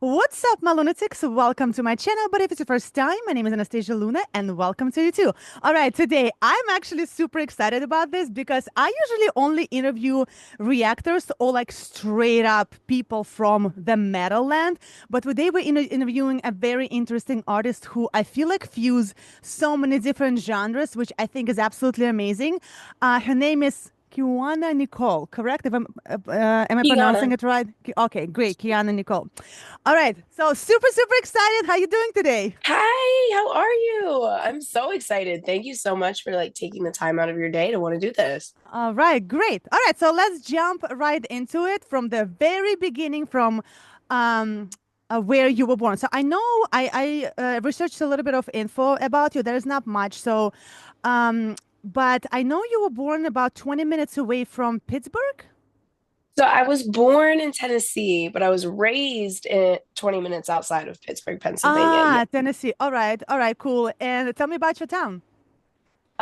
What's up, my lunatics? Welcome to my channel. But if it's your first time, my name is Anastasia Luna, and welcome to you too. All right, today I'm actually super excited about this because I usually only interview reactors or like straight up people from the metal land. But today we're interviewing a very interesting artist who I feel like fuse so many different genres, which I think is absolutely amazing. Her name is Keywana Nikole, correct? If am I pronouncing Keywana. it right? Okay, great, Keywana Nikole. All right, so super excited. How you doing today? Hi, how are you? I'm so excited. Thank you so much for taking the time out of your day to want to do this. All right, great. All right, so let's jump right into it from the very beginning, from um, where you were born. So I know I researched a little bit of info about you. There is not much, so but I know you were born about 20 minutes away from Pittsburgh. So I was born in Tennessee, but I was raised in 20 minutes outside of Pittsburgh, Pennsylvania. Yeah. Ah, Tennessee. All right, cool. And tell me about your town.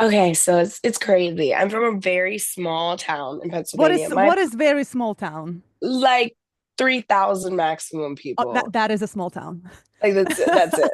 Okay, so it's crazy. I'm from a very small town in Pennsylvania. My What is very small town? like 3,000 maximum Oh, people. that is a small town. Like that's it.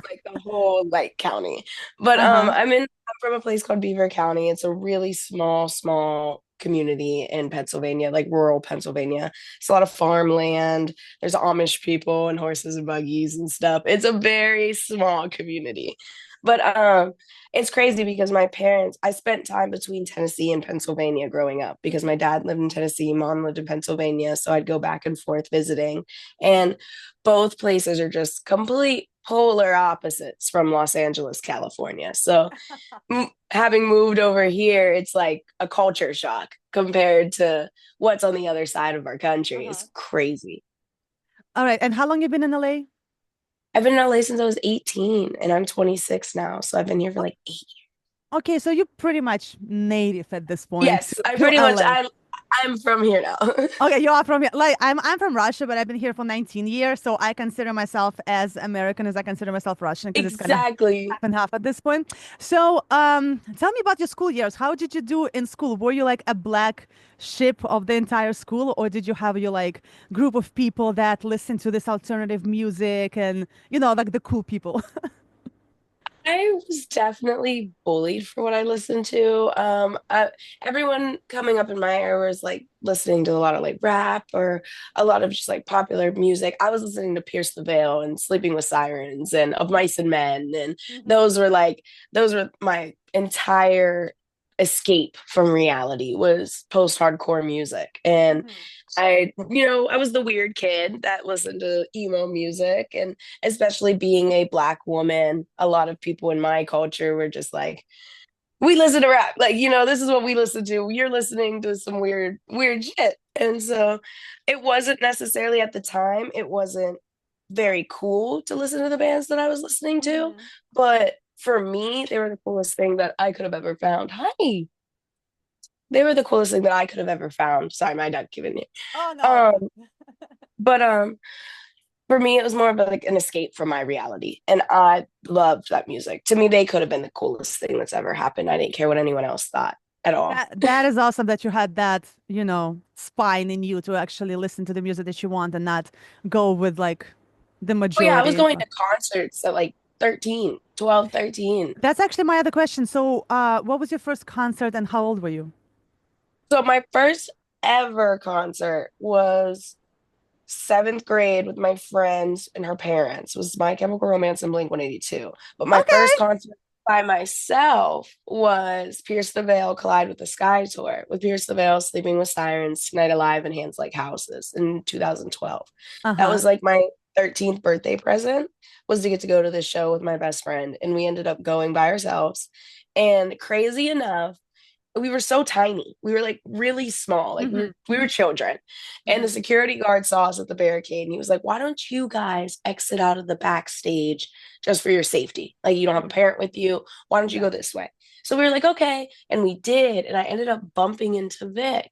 Like the whole county. But Uh-huh. I'm from a place called Beaver County. It's a really small community in Pennsylvania, like rural Pennsylvania. It's a lot of farmland. There's Amish people and horses and buggies and stuff. It's a very small community. But it's crazy because my parents, I spent time between Tennessee and Pennsylvania growing up because my dad lived in Tennessee, mom lived in Pennsylvania, so I'd go back and forth visiting. And both places are just complete polar opposites from Los Angeles, California. So having moved over here, it's like a culture shock compared to what's on the other side of our country. Uh-huh. It's crazy. All right. And how long you been in LA? I've been in LA since I was 18 and I'm 26 now. So I've been here for Oh, like 8 years. okay, so you're pretty much native at this point Yes, I to pretty much LA. I'm from here now. Okay, you are from here. Like I'm from Russia, but I've been here for 19 years, so I consider myself as American as I consider myself Russian because it's kind of Exactly. half and half at this point. So, tell me about your school years. How did you do in school? Were you like a black sheep of the entire school, or did you have your like group of people that listen to this alternative music and like the cool people? I was definitely bullied for what I listened to. Everyone coming up in my era was like listening to a lot of like rap or a lot of just like popular music. I was listening to Pierce the Veil and Sleeping with Sirens and Of Mice and Men, and Mhm. those were my entire escape from reality was post-hardcore music. And Mhm. I was the weird kid that listened to emo music. And especially being a Black woman, a lot of people in my culture were just like, we listen to rap. Like, this is what we listen to. You're listening to some weird shit. And so it wasn't necessarily at the time, it wasn't very cool to listen to the bands that I was listening to. Mhm. But for me, they were the coolest thing that I could have ever found. Hi. They were the coolest thing that I could have ever found. Sorry, my dad giving you. Oh no, all good. Um, but for me, it was more of like an escape from my reality. And I loved that music. To me, they could have been the coolest thing that's ever happened. I didn't care what anyone else thought at all. That is awesome that you had that, spine in you to actually listen to the music that you want and not go with like the Oh yeah, I was majority. going to concerts at like 13, 12, 13. That's actually my other question. So, what was your first concert and how old were you? So my first ever concert was seventh grade with my friends and her parents. It was My Chemical Romance and Blink 182. But my first Okay. concert by myself was Pierce the Veil Collide with the Sky tour with Pierce the Veil, Sleeping with Sirens, Tonight Alive, and Hands Like Houses in 2012. That Uh-huh. was like my 13th birthday present, was to get to go to this show with my best friend. And we ended up going by ourselves. And crazy enough, we were so tiny. We were like really small. Like we Mm-hmm. were, we were children. And the Mm-hmm. security guard saw us at the barricade and he was like, "Why don't you guys exit out of the backstage just for your safety? Like you don't have a parent with you. Why don't you Yeah. go this way?" So we were like, "Okay." And we did. And I ended up bumping into Vic.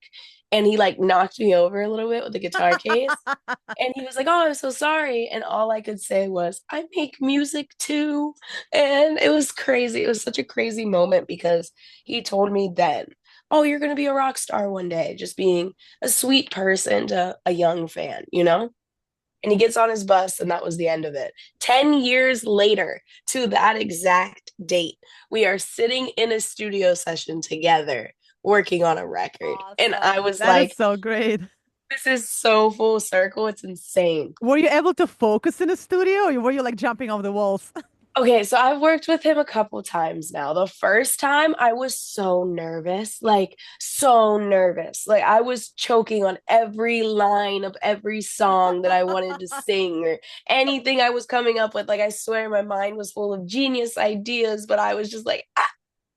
And he like knocked me over a little bit with the guitar case. And he was like, "Oh, I'm so sorry." And all I could say was, "I make music too." And it was crazy. It was such a crazy moment because he told me then, "Oh, you're going to be a rock star one day," just being a sweet person to a young fan, you know? And he gets on his bus, and that was the end of it. 10 years later, to that exact date, we are sitting in a studio session together working on a record. And I Awesome. was That is like, so great. this is so full circle. It's insane. Were you able to focus in the studio or were you like jumping off the walls? Okay, so I've worked with him a couple times now. The first time I was so nervous, like so nervous. Like I was choking on every line of every song that I wanted to sing or anything I was coming up with. Like I swear my mind was full of genius ideas, but I was just like, ah,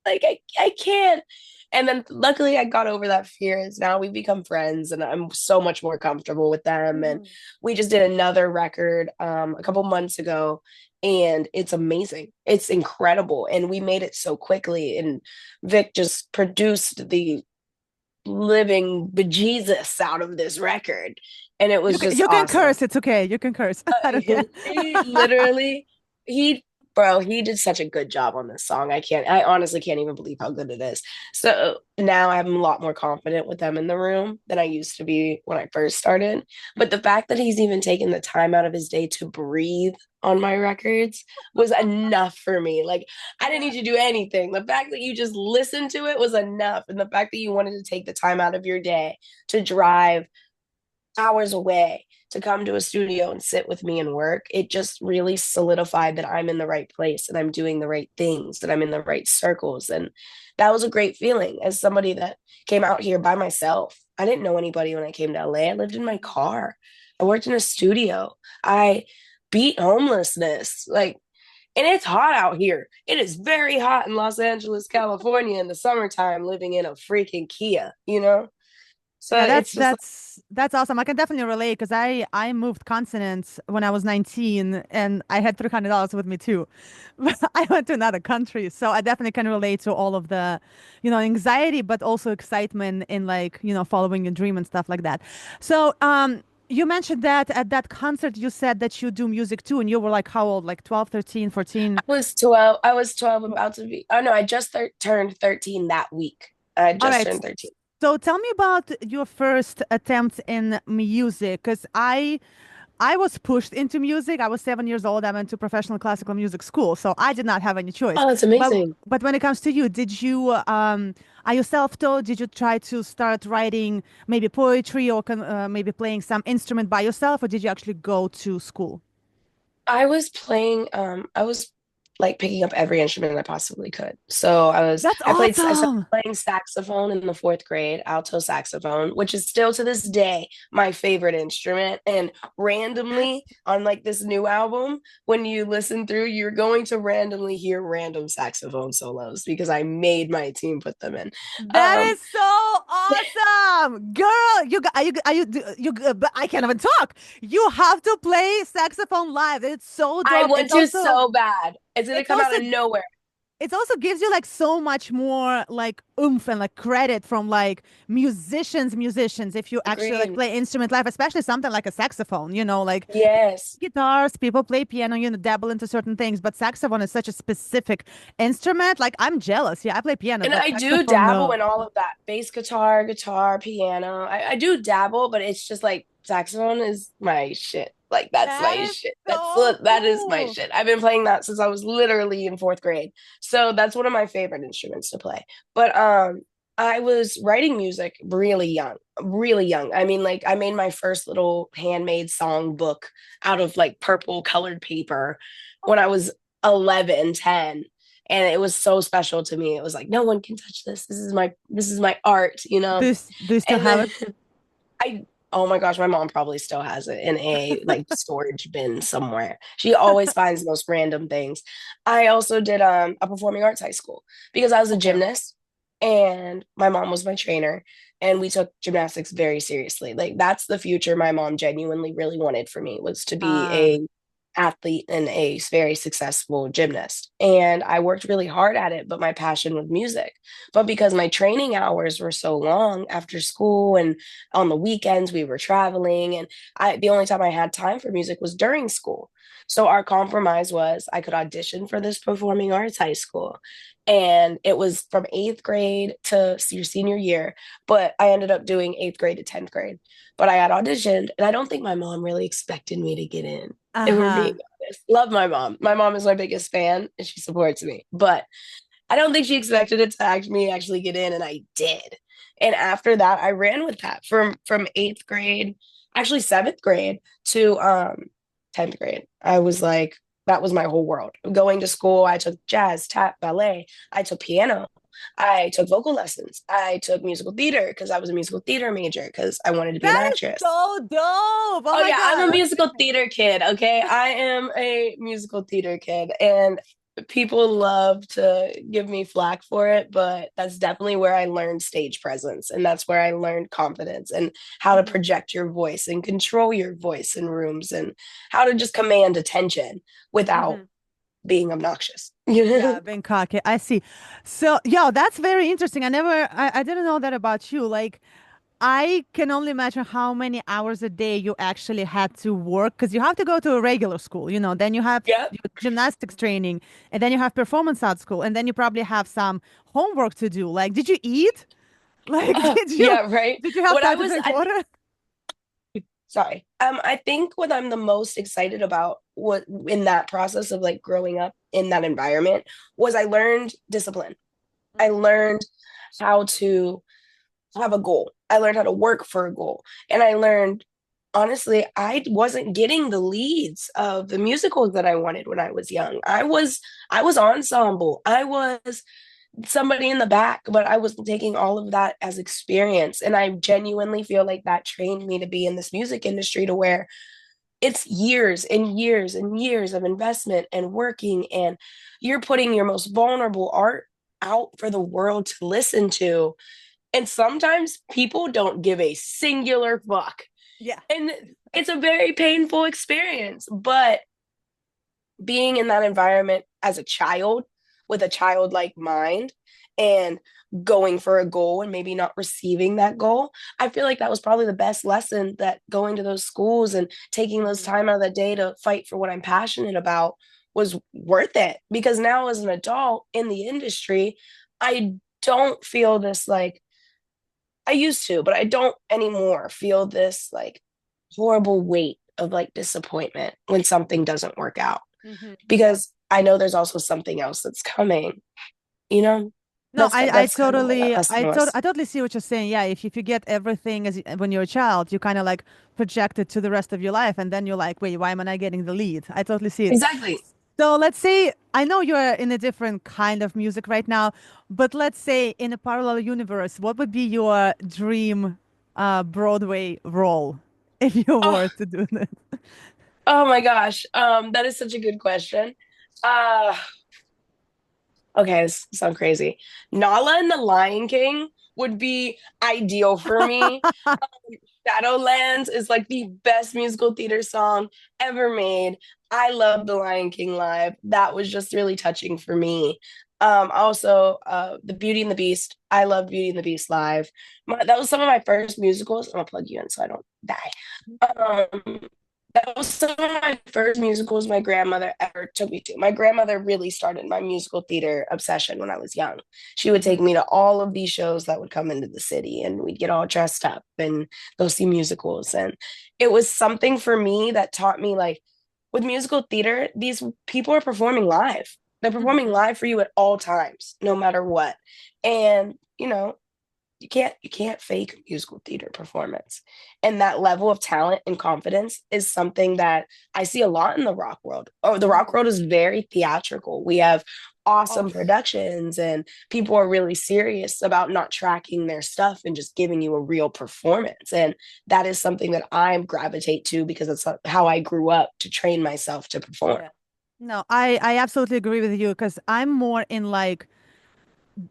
like I can't. And then luckily I got over that fear. Is now we've become friends and I'm so much more comfortable with them. And Mhm. we just did another record a couple months ago, and it's amazing. It's incredible. And we made it so quickly. And Vic just produced the living bejesus out of this record. And it You was can, just you can awesome. curse. It's okay. You can curse. I don't care. He literally, he, bro, he did such a good job on this song. I honestly can't even believe how good it is. So now I'm a lot more confident with them in the room than I used to be when I first started. But the fact that he's even taken the time out of his day to breathe on my records was enough for me. Like, I didn't Yeah. need to do anything. The fact that you just listened to it was enough. And the fact that you wanted to take the time out of your day to drive hours away to come to a studio and sit with me and work, it just really solidified that I'm in the right place and I'm doing the right things, that I'm in the right circles. And that was a great feeling as somebody that came out here by myself. I didn't know anybody when I came to LA. I lived in my car. I worked in a studio. I beat homelessness. Like, and it's hot out here. It is very hot in Los Angeles, California in the summertime, living in a freaking Kia, you know? So Yeah, it's just like, that's awesome. I can definitely relate because I moved continents when I was 19 and I had $300 with me too. But I went to another country, so I definitely can relate to all of the, anxiety, but also excitement in like, following your dream and stuff like that. So, you mentioned that at that concert you said that you do music too, and you were like how old? Like 12, 13, 14? was 12. I was 12, about to be. Oh no, I just turned 13 that week. I All just right. turned 13. So tell me about your first attempt in music, because I was pushed into music. I was 7 years old. I went to professional classical music school, so I did not have any choice. Oh, that's But amazing. but when it comes to you, did you are you self-taught? Did you try to start writing maybe poetry or maybe playing some instrument by yourself, or did you actually go to school? I was like picking up every instrument I possibly could. So That's I started awesome. playing saxophone in the fourth grade, alto saxophone, which is still to this day my favorite instrument. And randomly on like this new album, when you listen through, you're going to randomly hear random saxophone solos because I made my team put them in. That Um, is so awesome, girl. You got but I can't even talk. You have to play saxophone live. It's so I dope. want to so bad. It's gonna It's come out also of nowhere. it also gives you like so much more like oomph and like credit from like musicians if you actually like Agreed. play instrument live, especially something like a saxophone. Like Yes. guitars, people play piano, dabble into certain things, but saxophone is such a specific instrument. Like I'm jealous. Yeah, I play piano, And but I do saxophone, dabble no. in all of that. Bass guitar, guitar, piano. I do dabble, but it's just like saxophone is my shit. Like that's That my is shit. so That is my cool. shit. I've been playing that since I was literally in fourth grade. So that's one of my favorite instruments to play. But I was writing music really young, really young. I mean, like I made my first little handmade song book out of like purple colored paper when I was 11, 10, and it was so special to me. It was like no one can touch this. This is my art, you know. Do you still And have then it? I oh my gosh, my mom probably still has it in a like storage bin somewhere. She always finds the most random things. I also did a performing arts high school because I was a Okay. gymnast and my mom was my trainer, and we took gymnastics very seriously. Like that's the future my mom genuinely really wanted for me, was to be Uh, a athlete and a very successful gymnast. And I worked really hard at it, but my passion was music. But because my training hours were so long after school and on the weekends we were traveling, and the only time I had time for music was during school. So our compromise was I could audition for this performing arts high school And it was from eighth grade to your senior year, but I ended up doing eighth grade to 10th grade. But I had auditioned, and I don't think my mom really expected me to get in, if we're being Uh-huh. honest. Love my mom. My mom is my biggest fan, and she supports me. But I don't think she expected it to actually get in, and I did. And after that, I ran with that from eighth grade, actually seventh grade to 10th grade. I was like, that was my whole world. Going to school, I took jazz, tap, ballet, I took piano, I took vocal lessons, I took musical theater because I was a musical theater major because I wanted to be an That is actress. so dope. Oh Oh my yeah, I'm God. a musical Okay. theater kid, okay? I am a musical theater kid and people love to give me flack for it, but that's definitely where I learned stage presence and that's where I learned confidence and how to Mhm, project your voice and control your voice in rooms and how to just command attention without mhm. being obnoxious. Yeah, being cocky. I see. So, yo, that's very interesting. I didn't know that about you. Like, I can only imagine how many hours a day you actually had to work because you have to go to a regular school, then you have Yep. your gymnastics training, and then you have performance art school, and then you probably have some homework to do. Like, did you eat? Like, Yeah, right. did you have What I time to was drink I water? sorry. I think what I'm the most excited about what in that process of like growing up in that environment was I learned discipline. I Mhm. learned how to have a goal. I learned how to work for a goal. And I learned honestly, I wasn't getting the leads of the musicals that I wanted when I was young. I was ensemble. I was somebody in the back, but I was taking all of that as experience. And I genuinely feel like that trained me to be in this music industry to where it's years and years and years of investment and working, and you're putting your most vulnerable art out for the world to listen to. And sometimes people don't give a singular fuck. Yeah. And it's a very painful experience, but being in that environment as a child with a childlike mind and going for a goal and maybe not receiving that goal, I feel like that was probably the best lesson, that going to those schools and taking those Mhm. time out of the day to fight for what I'm passionate about was worth it. Because now as an adult in the industry, I don't feel this like I used to, but I don't anymore feel this like horrible weight of like disappointment when something doesn't work out, Mhm. Yeah. because I know there's also something else that's coming, you know? No, That's I that's kind of what that totally lesson was. I totally see what you're saying. Yeah, if you get everything when you're a child, you kind of like project it to the rest of your life, and then you're like, wait, why am I not getting the lead? I totally see it. Exactly. So let's say I know you're in a different kind of music right now, but let's say in a parallel universe, what would be your dream Broadway role if you Oh, were to do this? oh my gosh. That is such a good question. Uh okay, this sounds crazy. Nala and the Lion King would be ideal for me. Shadowlands is like the best musical theater song ever made. I love The Lion King live. That was just really touching for me. Also, The Beauty and the Beast. I love Beauty and the Beast live. That was some of my first musicals. I'm gonna plug you in so I don't die. Um, that was some of my first musicals my grandmother ever took me to. My grandmother really started my musical theater obsession when I was young. She would take Hmm. me to all of these shows that would come into the city, and we'd get all dressed up and go see musicals. And it was something for me that taught me like with musical theater, these people are performing live. They're performing Hmm. live for you at all times, no matter what. And you can't fake a musical theater performance. And that level of talent and confidence is something that I see a lot in the rock world. Oh, the rock Hmm. world is very theatrical. We have Oh, awesome productions, and people are really serious about not tracking their stuff and just giving you a real performance. And that is something that I gravitate to because it's how I grew up to train myself to perform. yeah. No, I absolutely agree with you because I'm more in like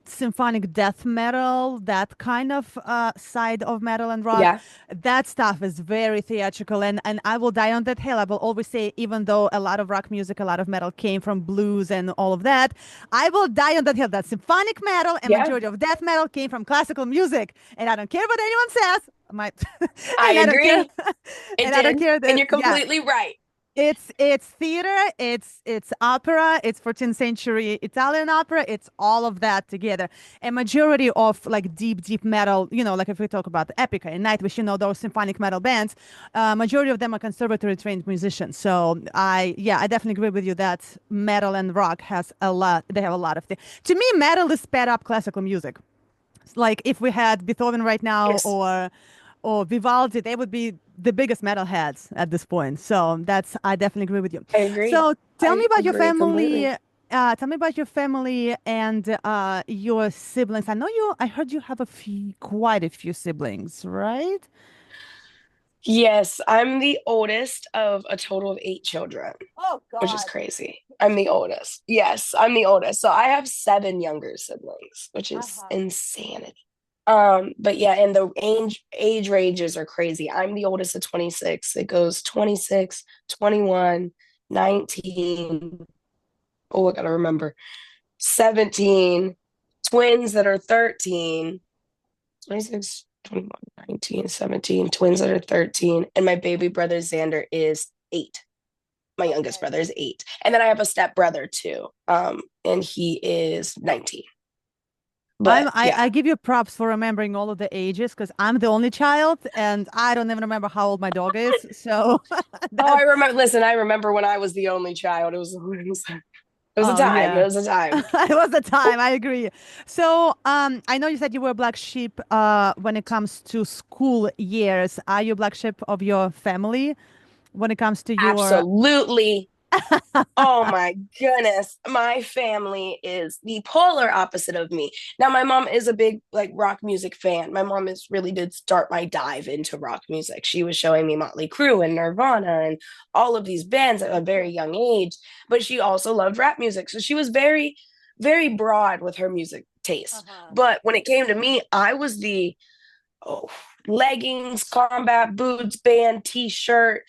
symphonic death metal, that kind of side of metal and rock. Yeah. That stuff is very theatrical, and I will die on that hill. I will always say, even though a lot of rock music, a lot of metal came from blues and all of that, I will die on that hill. That symphonic metal and Yeah. majority of death metal came from classical music, and I don't care what anyone says. My I and I don't care, agree. It and I don't did. care And that you're yeah. completely right. It's theater, it's opera, it's 14th century Italian opera, it's all of that together. A majority of like deep metal, like if we talk about Epica and Nightwish, those symphonic metal bands, majority of them are conservatory trained musicians. So I definitely agree with you that metal and rock has a lot. They have a lot of things. To me, metal is sped up classical music. Like if we had Beethoven right now Yes, or Vivaldi, they would be the biggest metalheads at this point. So I definitely agree with you. I agree. So tell me I about your agree family. completely. Tell me about your family and your siblings. I heard you have quite a few siblings, right? Yes, I'm the oldest of a total of 8 children, Oh which is God. crazy. I'm the oldest. Yes, I'm the oldest. So I have 7 younger siblings, which is Uh-huh. insanity. But yeah, and the age ranges are crazy. I'm the oldest of 26. It goes 26, 21, 19. Oh, I gotta remember. 17, twins that are 13, 26, 21, 19, 17, twins that are 13, and my baby brother Xander is 8. My youngest Okay. brother is 8. And then I have a step brother too. And he is 19. But I yeah. give you props for remembering all of the ages because I'm the only child and I don't even remember how old my dog is. So Oh, I that's remember. Listen, I remember when I was the only child. It was a oh time. It yeah. was a time. It was the time, I agree. So, I know you said you were a black sheep when it comes to school years. Are you a black sheep of your family when it comes to your Absolutely. Oh my goodness. My family is the polar opposite of me. Now, my mom is a big like rock music fan. My mom is really did start my dive into rock music. She was showing me Motley Crue and Nirvana and all of these bands at a very young age, but she also loved rap music. So she was very, very broad with her music taste. Uh-huh. But when it came to me, I was the oh, leggings, combat boots, band, t-shirt,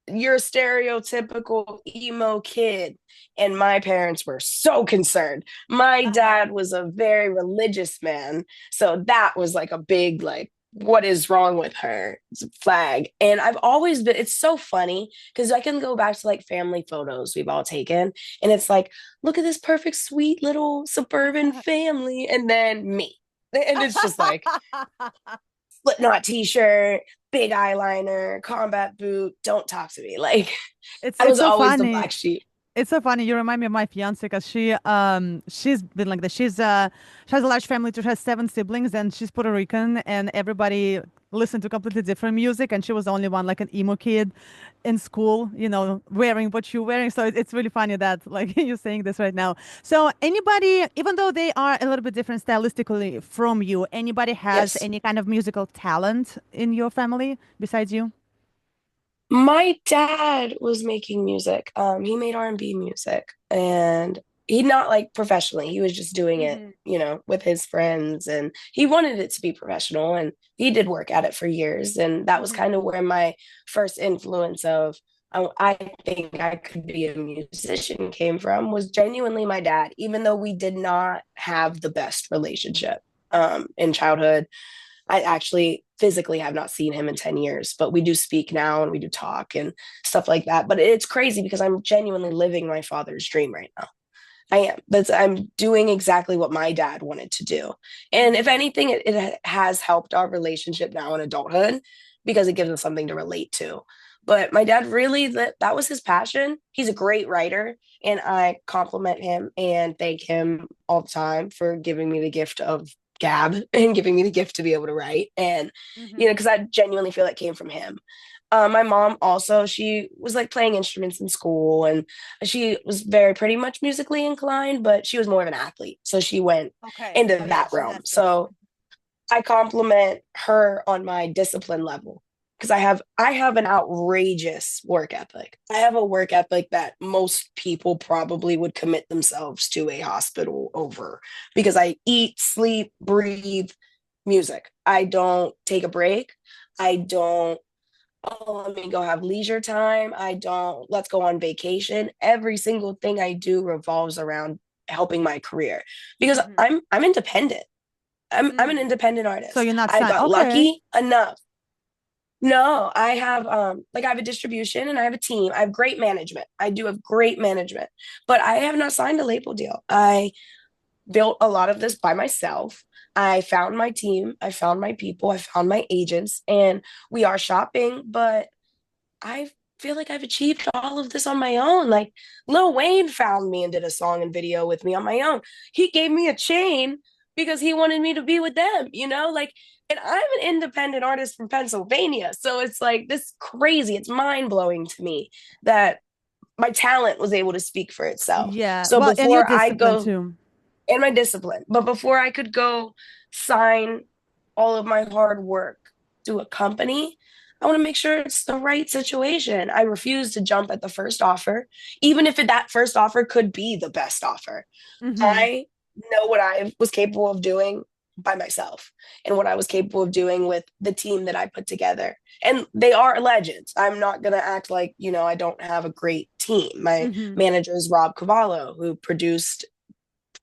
your stereotypical emo kid. And my parents were so concerned. My Uh-huh. dad was a very religious man. So that was like a big, like, what is wrong with her flag. And I've always been, it's so funny because I can go back to like family photos we've all taken. And it's like, look at this perfect, sweet little suburban family. And then me. And it's just like, Slipknot t-shirt, big eyeliner, combat boot, don't talk to me. Like It's I it's was so always the funny. black sheep. It's so funny. You remind me of my fiance because she's been like this. She has a large family too. She has 7 siblings and she's Puerto Rican and everybody listened to completely different music and she was the only one like an emo kid in school, wearing what you're wearing. So it's really funny that like you're saying this right now. So anybody, even though they are a little bit different stylistically from you, anybody has Yes. any kind of musical talent in your family besides you? My dad was making music. He made R&B music and he not like professionally. He was just doing it, Hmm. with his friends and he wanted it to be professional and he did work at it for years. And that was Hmm. kind of where my first influence of I think I could be a musician came from was genuinely my dad, even though we did not have the best relationship in childhood. I actually physically have not seen him in 10 years, but we do speak now and we do talk and stuff like that. But it's crazy because I'm genuinely living my father's dream right now. I am. I'm doing exactly what my dad wanted to do. And if Hmm. anything, it has helped our relationship now in adulthood because it gives us something to relate to. But my dad really, that was his passion. He's a great writer, and I compliment him and thank him all the time for giving me the gift of gab and giving me the gift to be able to write. And, Hmm. because I genuinely feel that came from him. My mom also, she was like playing instruments in school and she was very pretty much musically inclined, but she was more of an athlete. So she went Okay. into Oh yeah, that realm. gymnastics. So I compliment her on my discipline level because I have an outrageous work ethic. I have a work ethic that most people probably would commit themselves to a hospital over because I eat, sleep, breathe music. I don't take a break. I don't let me go have leisure time. I don't, let's go on vacation. Every single thing I do revolves around helping my career because Hmm. I'm independent. I'm an Mm. independent So artist. you're not I signed. got Okay. lucky enough. No, I have like I have a distribution and I have a team. I have great management. I do have great management, but I have not signed a label deal. I built a lot of this by myself. I found my team, I found my people, I found my agents, and we are shopping, but I feel like I've achieved all of this on my own. Like Lil Wayne found me and did a song and video with me on my own. He gave me a chain because he wanted me to be with them, like, and I'm an independent artist from Pennsylvania. So it's like this crazy, it's mind blowing to me that my talent was able to speak for itself. Yeah. So Well, and your before I discipline go too. and my discipline. But before I could go sign all of my hard work to a company, I want to make sure it's the right situation. I refuse to jump at the first offer, even if that first offer could be the best offer. Mm-hmm. I know what I was capable of doing by myself and what I was capable of doing with the team that I put together. And they are legends. I'm not going to act like, I don't have a great team. My Mm-hmm. manager is Rob Cavallo, who produced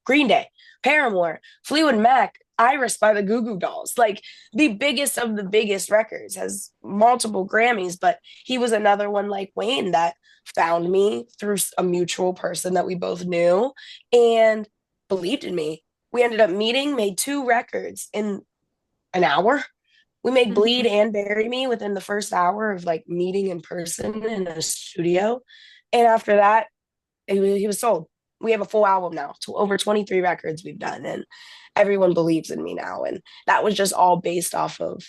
Green Day, Paramore, Fleetwood Mac, Iris by the Goo Goo Dolls, like the biggest of the biggest records, has multiple Grammys. But he was another one like Wayne that found me through a mutual person that we both knew and believed in me. We ended up meeting, made two records in an hour. We made Mm-hmm. Bleed and Bury Me within the first hour of like meeting in person in a studio. And after that, he was sold. We have a full album now, to over 23 records we've done, and everyone believes in me now. And that was just all based off of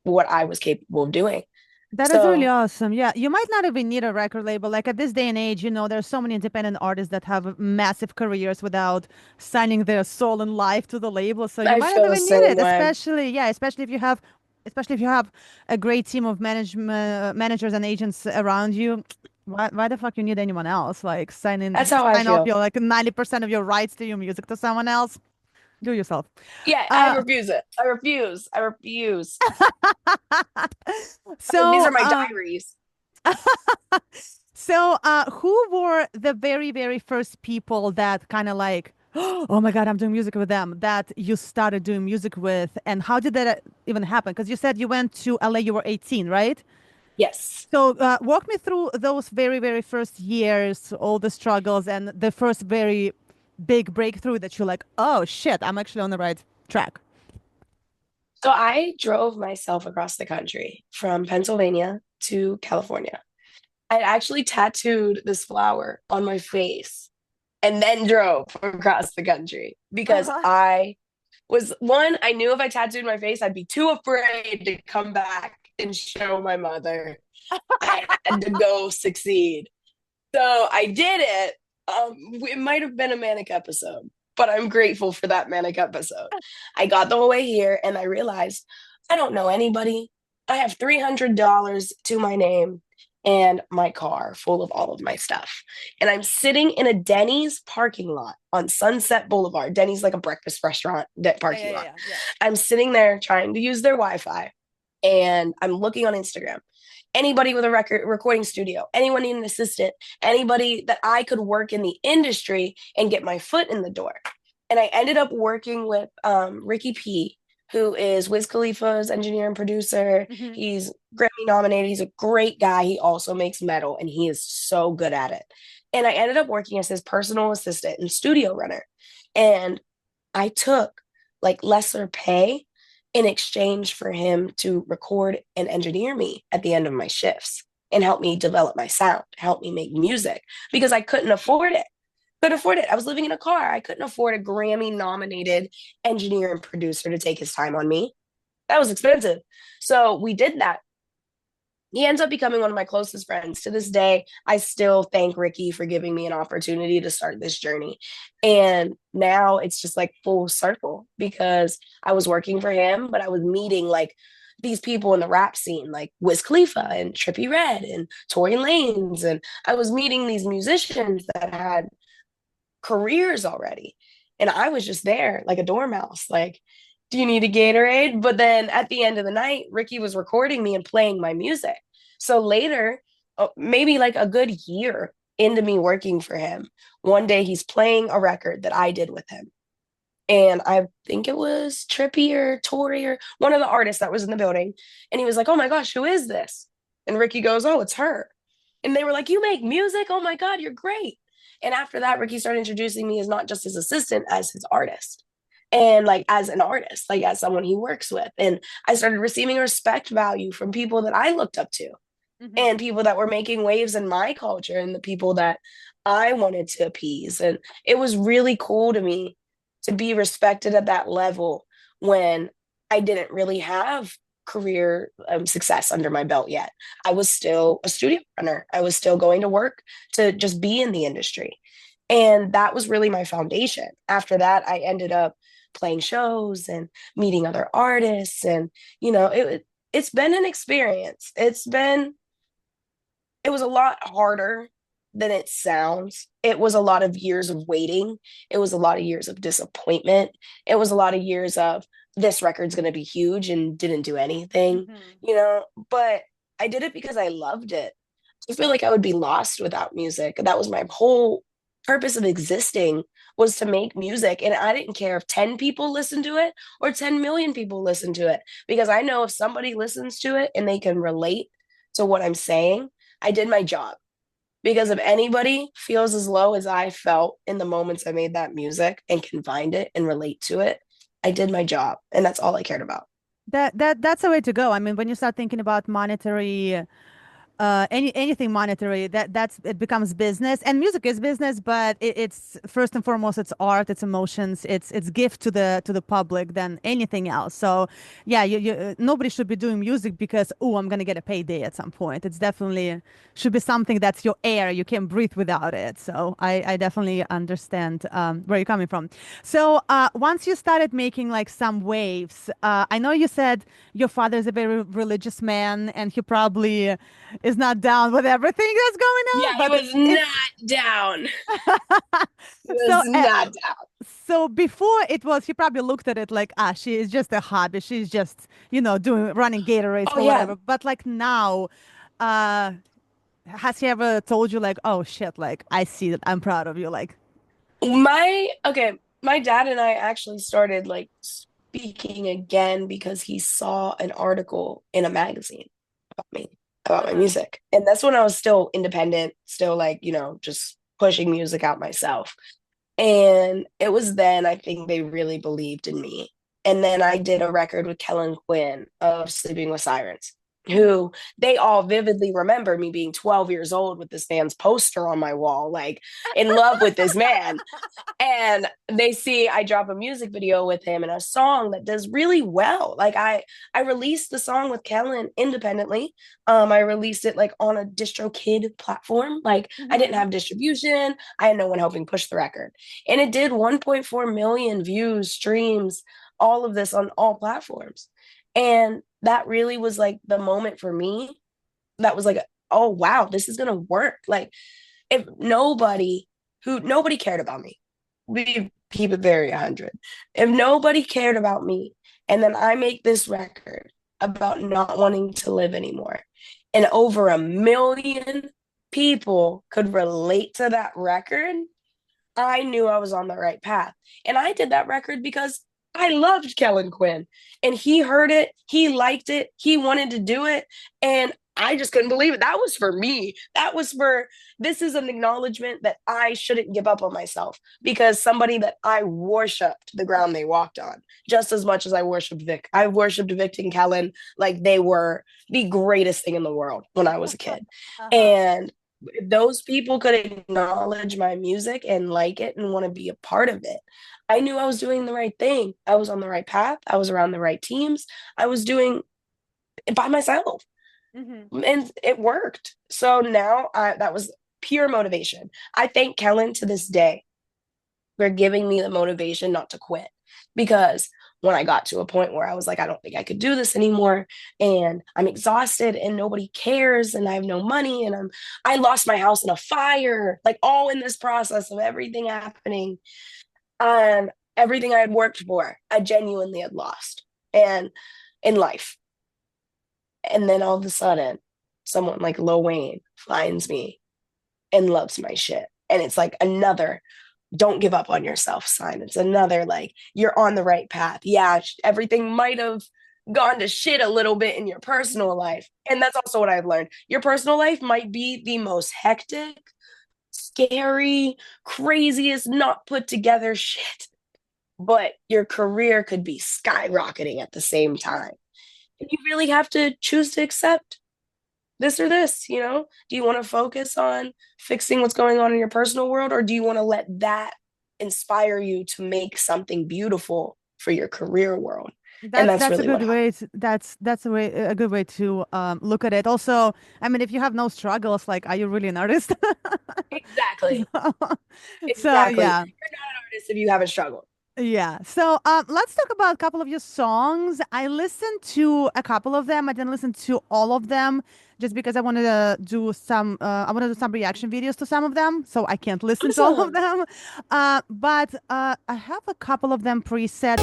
what I was capable of doing. That is really So awesome. Yeah, you might not even need a record label. Like at this day and age, there's so many independent artists that have massive careers without signing their soul and life to the label. So you I might not feel the even need same it, way. especially if you have a great team of managers and agents around you. Why the fuck you need anyone else? Like That's how I sign off feel. your like 90% of your rights to your music to someone else. Do it yourself. Yeah, I Uh, refuse it. I refuse. I refuse. These so are my diaries. So, who were the very, very first people that kind of like, oh my God, I'm doing music with them, that you started doing music with? And how did that even happen? Because you said you went to LA, you were 18, right? Yes. So, walk me through those very, very first years, all the struggles, and the first very big breakthrough that you're like, oh shit, I'm actually on the right track. So I drove myself across the country from Pennsylvania to California. I actually tattooed this flower on my face and then drove across the country because Uh-huh. I knew if I tattooed my face, I'd be too afraid to come back and show my mother. I had to go succeed. So I did it. It might have been a manic episode, but I'm grateful for that manic episode. I got the whole way here and I realized I don't know anybody. I have $300 to my name and my car full of all of my stuff. And I'm sitting in a Denny's parking lot on Sunset Boulevard. Denny's like a breakfast restaurant Yeah, parking yeah, lot. yeah, yeah. I'm sitting there trying to use their Wi-Fi and I'm looking on Instagram. Anybody with a recording studio, anyone need an assistant, anybody that I could work in the industry and get my foot in the door. And I ended up working with Ricky P, who is Wiz Khalifa's engineer and producer. Hmm. He's Grammy nominated. He's a great guy. He also makes metal and he is so good at it. And I ended up working as his personal assistant and studio runner. And I took like lesser pay in exchange for him to record and engineer me at the end of my shifts and help me develop my sound, help me make music because I couldn't afford it. Couldn't afford it. I was living in a car. I couldn't afford a Grammy nominated engineer and producer to take his time on me. That was expensive. So we did that. He ends up becoming one of my closest friends. To this day, I still thank Ricky for giving me an opportunity to start this journey. And now it's just like full circle because I was working for him, but I was meeting like these people in the rap scene, like Wiz Khalifa and Trippie Redd and Tory Lanez. And I was meeting these musicians that had careers already. And I was just there like a dormouse, like, do you need a Gatorade? But then at the end of the night, Ricky was recording me and playing my music. So later, maybe like a good year into me working for him, one day he's playing a record that I did with him. And I think it was Trippy or Tori or one of the artists that was in the building. And he was like, "Oh my gosh, who is this?" And Ricky goes, "Oh, it's her." And they were like, "You make music? Oh my God, you're great." And after that, Ricky started introducing me as not just his assistant, as his artist. And like as an artist, like as someone he works with. And I started receiving respect value from people that I looked up to Hmm. and people that were making waves in my culture and the people that I wanted to appease. And it was really cool to me to be respected at that level when I didn't really have career success under my belt yet. I was still a studio runner. I was still going to work to just be in the industry. And that was really my foundation. After that, I ended up playing shows and meeting other artists. And, it's been an experience. It was a lot harder than it sounds. It was a lot of years of waiting. It was a lot of years of disappointment. It was a lot of years of this record's going to be huge and didn't do anything, Hmm. but I did it because I loved it. I feel like I would be lost without music. That was my whole purpose of existing was to make music. And I didn't care if 10 people listened to it or 10 million people listened to it because I know if somebody listens to it and they can relate to what I'm saying, I did my job. Because if anybody feels as low as I felt in the moments I made that music and can find it and relate to it, I did my job. And that's all I cared about. That's the way to go. I mean, when you start thinking about monetary anything monetary, that's it becomes business, and music is business, but it's first and foremost, it's art, it's emotions, it's gift to the public than anything else. So yeah, nobody should be doing music because, oh, I'm gonna get a payday at some point. It's definitely should be something that's your air, you can't breathe without it. So I definitely understand where you're coming from. So once you started making like some waves, I know you said your father is a very religious man and he probably is not down with everything that's going Yeah, on, he but was it not down. He so was not down. so before it was he probably looked at it like, ah, she is just a hobby, she's just doing running Gatorades Oh for yeah. whatever. But like now, uh has he ever told you like, oh shit, like I see that, I'm proud of you, like? My dad and I actually started like speaking again because he saw an article in a magazine about me, about my Uh-huh. music. And that's when I was still independent, still like, just pushing music out myself. And it was then I think they really believed in me. And then I did a record with Kellen Quinn of Sleeping with Sirens, Hmm. who they all vividly remember me being 12 years old with this man's poster on my wall, like in love with this man. And they see I drop a music video with him and a song that does really well. Like I released the song with Kellen independently. I released it like on a DistroKid platform. Like I didn't Hmm. have distribution. I had no one helping push the record. And it did 1.4 million views, streams, all of this on all platforms. And that really was like the moment for me that was like, oh wow, this is gonna work. Like if nobody cared about me, we keep it very 100. If nobody cared about me, and then I make this record about not wanting to live anymore, and over 1 million people could relate to that record, I knew I was on the right path. And I did that record because I loved Kellen Quinn and he heard it, he liked it, he wanted to do it. And I just couldn't believe it. That was for me. This is an acknowledgement that I shouldn't give up on myself because somebody that I worshiped the ground they walked on just as much as I worshiped Vic. I worshiped Vic and Kellen like they were the greatest thing in the world when I was a kid. Uh-huh. And those people could acknowledge my music and like it and want to be a part of it. I knew I was doing the right thing. I was on the right path. I was around the right teams. I was doing it by myself Hmm. and it worked. So now that was pure motivation. I thank Kellen to this day for giving me the motivation not to quit because when I got to a point where I was like, I don't think I could do this anymore, and I'm exhausted, and nobody cares, and I have no money, and I lost my house in a fire, like all in this process of everything happening, and everything I had worked for, I genuinely had lost, and in life, and then all of a sudden, someone like Lil Wayne finds me and loves my shit, and it's like another don't give up on yourself sign. It's another like you're on the right path. Yeah, everything might have gone to shit a little bit in your personal life. And that's also what I've learned. Your personal life might be the most hectic, scary, craziest, not put together shit. But your career could be skyrocketing at the same time. And you really have to choose to accept this or this, you know? Do you want to focus on fixing what's going on in your personal world, or do you want to let that inspire you to make something beautiful for your career world? And that's That's a really what good happened. way to, a good way to look at it. Also, I mean, if you have no struggles, like, are you really an artist? Exactly. So, so Exactly. yeah. You're not an artist if you haven't struggled. Yeah. So let's talk about a couple of your songs. I listened to a couple of them. I didn't listen to all of them just because I wanted to do some I wanted to do some reaction videos to some of them, so I can't listen to all of Awesome. them. But I have a couple of them preset.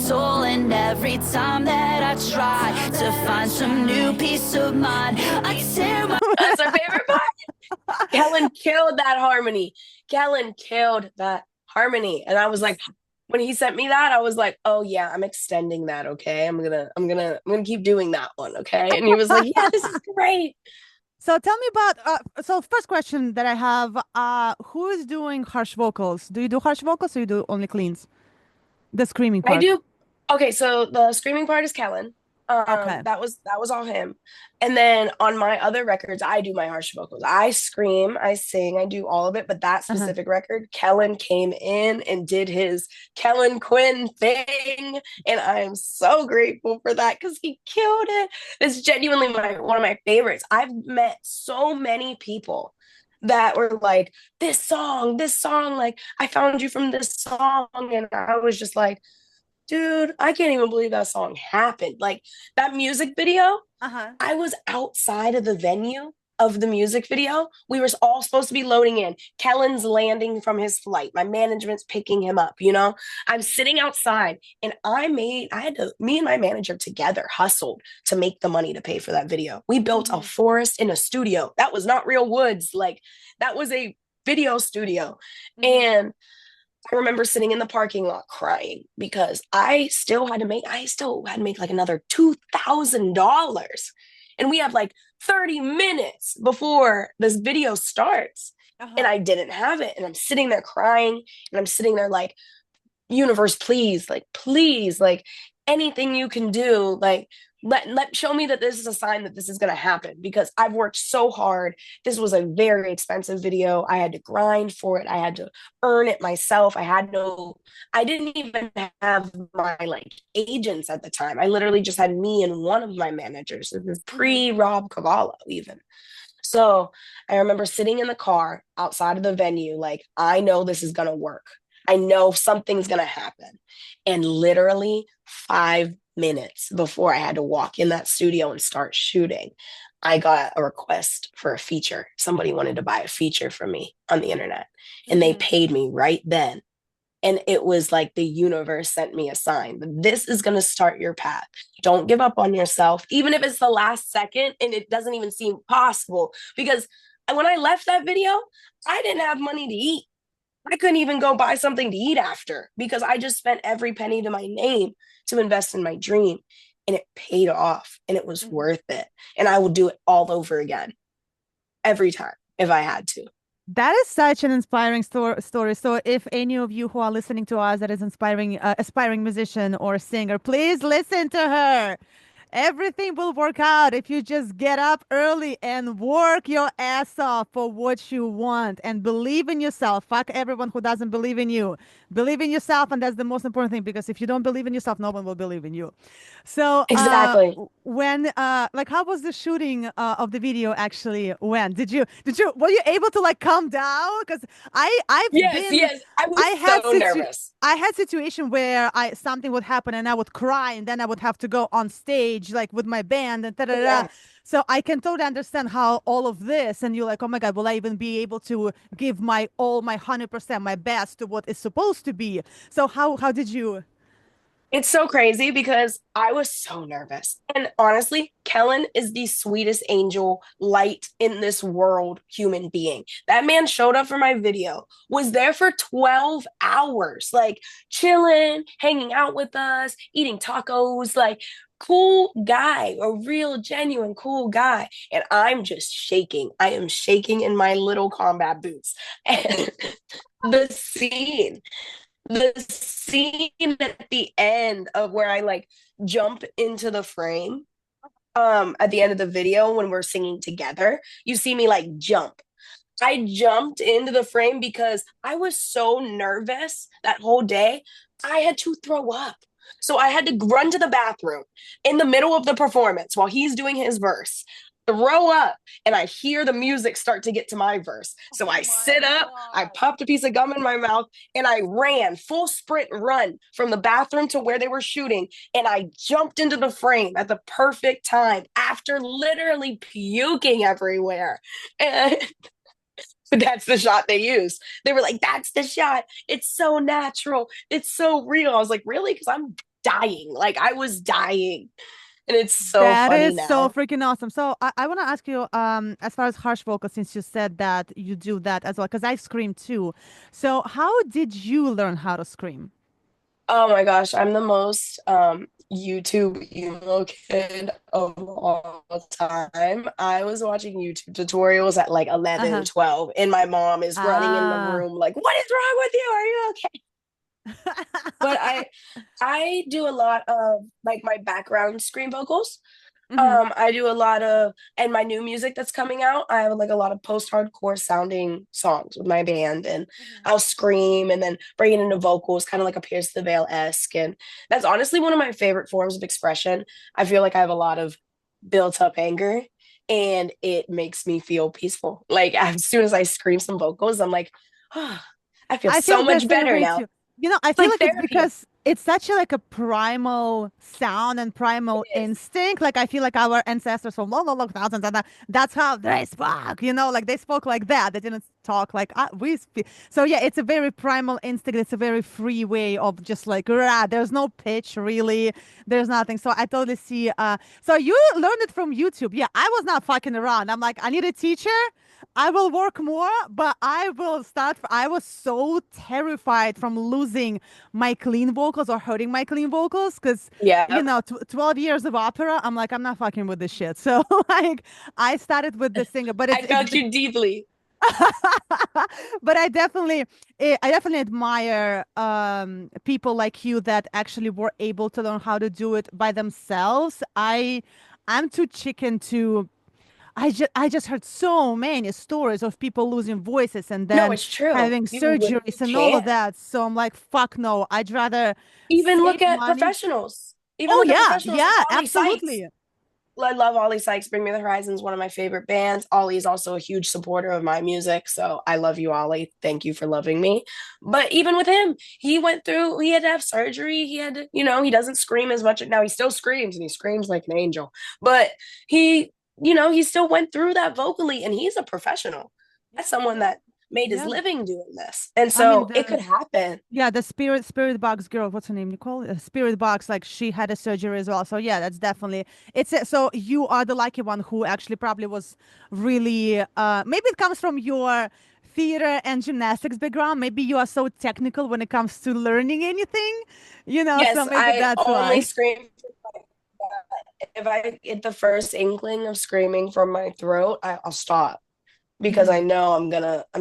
Toll, and every time that I try to find some new peace of mind, I tear my That's our favorite part. Kellen killed that harmony. Kellen killed that harmony. And I was like, when he sent me that, I was like, oh yeah, I'm extending that. Okay. I'm gonna keep doing that one. Okay. And he was like, yeah, this is great. So tell me about so first question that I have, who is doing harsh vocals? Do you do harsh vocals or you do only cleans? The screaming I part. do. Okay, so the screaming part is Kellen. Okay. That was all him. And then on my other records, I do my harsh vocals. I scream, I sing, I do all of it. But that Uh-huh. specific record, Kellen came in and did his Kellen Quinn thing, and I am so grateful for that because he killed it. It's genuinely one of my favorites. I've met so many people that were like, this song, like I found you from this song, and I was just like, dude, I can't even believe that song happened. Like that music video, Uh-huh. I was outside of the venue of the music video. We were all supposed to be loading in. Kellen's landing from his flight. My management's picking him up, you know? I'm sitting outside and me and my manager together hustled to make the money to pay for that video. We built a Mhm. forest in a studio. That was not real woods. Like that was a video studio. Mhm. And I remember sitting in the parking lot crying because I still had to make like another $2,000. And we have like 30 minutes before this video starts. And Uh-huh. I didn't have it. And I'm sitting there crying and I'm sitting there like, universe, please, like anything you can do, like let show me that this is a sign that this is going to happen because I've worked so hard. This was a very expensive video. I had to grind for it. I had to earn it myself. I didn't even have my like agents at the time. I literally just had me and one of my managers. This is Mhm. pre Rob Cavallo even. So I remember sitting in the car outside of the venue, like, I know this is going to work. I know something's going to happen. And literally 5 minutes before I had to walk in that studio and start shooting, I got a request for a feature. Somebody wanted to buy a feature from me on the internet, and they Mhm. paid me right then. And it was like the universe sent me a sign. This is going to start your path. Don't give up on yourself, even if it's the last second and it doesn't even seem possible. Because when I left that video, I didn't have money to eat. I couldn't even go buy something to eat after because I just spent every penny to my name to invest in my dream. And it paid off and it was Mhm. worth it. And I will do it all over again every time if I had to. That is such an inspiring story. So, if any of you who are listening to us that is inspiring, aspiring musician or singer, please listen to her. Everything will work out if you just get up early and work your ass off for what you want and believe in yourself. Fuck everyone who doesn't believe in you. believe in yourself, and that's the most important thing, because if you don't believe in yourself, no one will believe in you. So, Exactly. when, like, how was the shooting of the video actually went? Were you able to like calm down? Because I've Yes, been, yes. I was I had so nervous. I had situation where something would happen and I would cry, and then I would have to go on stage like with my band and da da da. Yeah. So I can totally understand how all of this, and you're like, oh my God, will I even be able to give my all, my 100%, my best to what is supposed to be? So how did you? It's so crazy because I was so nervous. And honestly, Kellen is the sweetest angel, light in this world human being. That man showed up for my video, was there for 12 hours, like chilling, hanging out with us, eating tacos, like cool guy, a real, genuine, cool guy. And I'm just shaking. I am shaking in my little combat boots. And the scene the scene at the end of where I like jump into the frame at the end of the video when we're singing together, you see me like jump. I jumped into the frame because I was so nervous that whole day. I had to throw up. So I had to run to the bathroom in the middle of the performance while he's doing his verse, throw up, and I hear the music start to get to my verse. So I Oh my sit up, I God. popped a piece of gum in my mouth, and I ran full sprint run from the bathroom to where they were shooting. And I jumped into the frame at the perfect time after literally puking everywhere. And that's the shot they used. They were like, that's the shot. It's so natural. It's so real. I was like, really? Because I'm dying. Like, I was dying. And it's so That funny is so now. freaking awesome. So I want to ask you, as far as harsh vocals, since you said that you do that as well, because I scream too. So how did you learn how to scream? Oh my gosh, I'm the most YouTube emo kid of all time. I was watching YouTube tutorials at like 11, Uh-huh. 12, and my mom is running in the Ah. room like, "What is wrong with you? Are you okay?" But I do a lot of like my background screen vocals. Hmm. I do a lot of, and my new music that's coming out, I have like a lot of post-hardcore sounding songs with my band, and Hmm. I'll scream and then bring it into vocals, kind of like a Pierce the Veil-esque. And that's honestly one of my favorite forms of expression. I feel like I have a lot of built up anger, and it makes me feel peaceful. Like as soon as I scream some vocals, I'm like, oh, I feel I feel so the much same better way now. too. I It's feel like like it's therapy. because it's such a like a primal sound and primal It is. instinct. Like I feel like our ancestors from long, long, long thousands, and that's how they spoke. Like they spoke like that. They didn't talk like we speak. So yeah, it's a very primal instinct. It's a very free way of just like rah. There's no pitch really. There's nothing. So I totally see. So you learned it from YouTube. Yeah, I was not fucking around. I'm like, I need a teacher. I will work more, but I will start. I was so terrified from losing my clean vocals or hurting my clean vocals because, Yeah, 12 years of opera, I'm like, I'm not fucking with this shit. So, like, I started with the singer, but I felt you deeply. but I definitely admire people like you that actually were able to learn how to do it by themselves. I'm too chicken to I just heard so many stories of people losing voices and No, then it's true. having You literally surgeries and all of can't. that. So I'm like, fuck no. I'd rather Even save look at money. professionals. Even Oh look at yeah, professionals like yeah, Ollie Sykes. absolutely. I love Ollie Sykes. Bring Me the Horizon is one of my favorite bands. Ollie is also a huge supporter of my music. So I love you, Ollie. Thank you for loving me. But even with him, he had to have surgery. He had to, he doesn't scream as much. Now he still screams and he screams like an angel. But he still went through that vocally and he's a professional. Yeah, That's someone yeah, that made his yeah. living doing this. And I mean so it the could happen. Yeah, the spirit box girl, what's her name? Nicole? Spirit box, like she had a surgery as well. So yeah, that's definitely so you are the lucky one who actually probably was really maybe it comes from your theater and gymnastics background. Maybe you are so technical when it comes to learning anything, so Yes, maybe I that's only why. scream if I get the first inkling of screaming from my throat, I'll stop because I Hmm. know I'm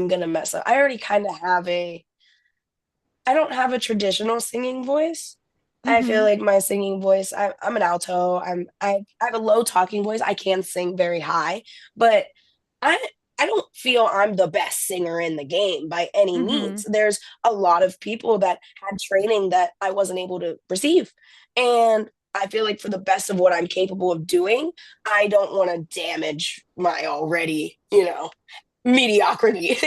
gonna mess up. I already kind of have a I don't have a traditional singing voice. I feel Hmm. like my singing voice, I'm an alto. I have a low talking voice. I can sing very high, but I I don't feel I'm the best singer in the game by any Mm-hmm. means. There's a lot of people that had training that I wasn't able to receive. And I feel like for the best of what I'm capable of doing, I don't want to damage my already, mediocrity.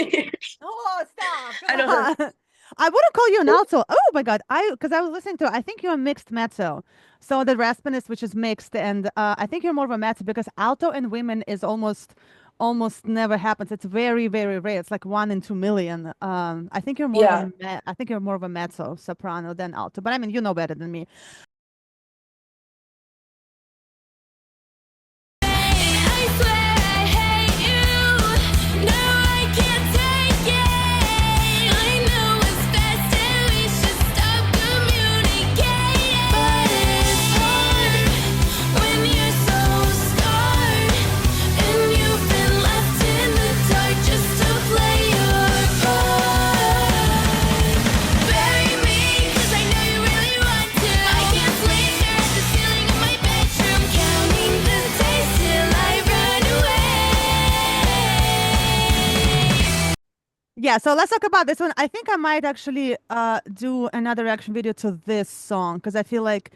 Oh, stop. I Come don't. on. I wouldn't call you an alto. Oh my God. Because I was listening to, I think you're a mixed mezzo. So the raspiness, which is mixed, and I think you're more of a mezzo because alto and women is almost never happens. It's very, very rare. It's like 1 in 2 million. I think you're more of a, Yeah. I think you're more of a mezzo soprano than alto. But I mean, you know better than me. I swear I hate you. No, I can't take it. I know it's best and we should stop communicating. But it's hard when you're so scarred and you've been left in the dark just to play your part. Bury me, 'cause I know you really want to. I can't sleep, stare at the ceiling of my bedroom, counting the days till I run away. Yeah, so let's talk about this one. I think I might actually do another reaction video to this song because I feel like